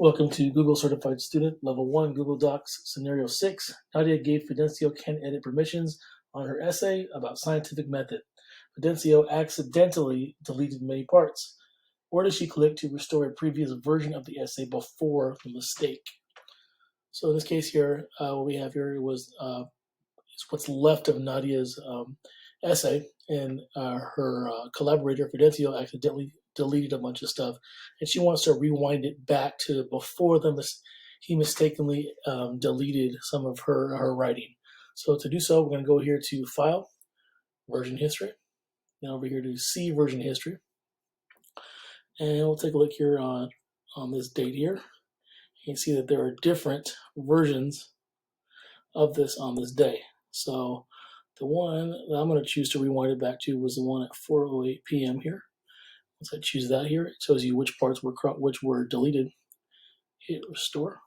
Welcome to Google Certified Student, Level 1, Google Docs, Scenario 6. Nadia gave Fidencio can edit permissions on her essay about scientific method. Fidencio accidentally deleted many parts. Where does she click to restore a previous version of the essay before the mistake? So in this case here, what we have here was is what's left of Nadia's essay, and her collaborator Fidencio accidentally deleted a bunch of stuff, and she wants to rewind it back to before he mistakenly deleted some of her writing. So to do so, we're going to go here to File, Version History, then over here to See Version History, and we'll take a look here on this date here. You can see that there are different versions of this on this day. So the one that I'm going to choose to rewind it back to was the one at 4:08 p.m. here. Once I choose that here, it shows you which parts were deleted. Hit restore,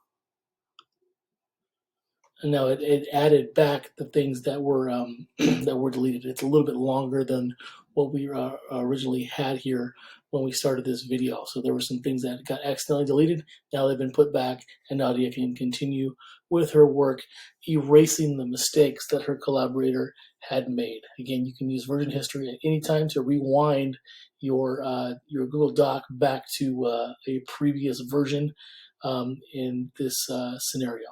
and now it added back the things that were that were deleted. It's a little bit longer than what we originally had here when we started this video. So there were some things that got accidentally deleted. Now they've been put back, and Nadia can continue with her work, erasing the mistakes that her collaborator had made. Again, you can use version history at any time to rewind your Google Doc back to a previous version in this scenario.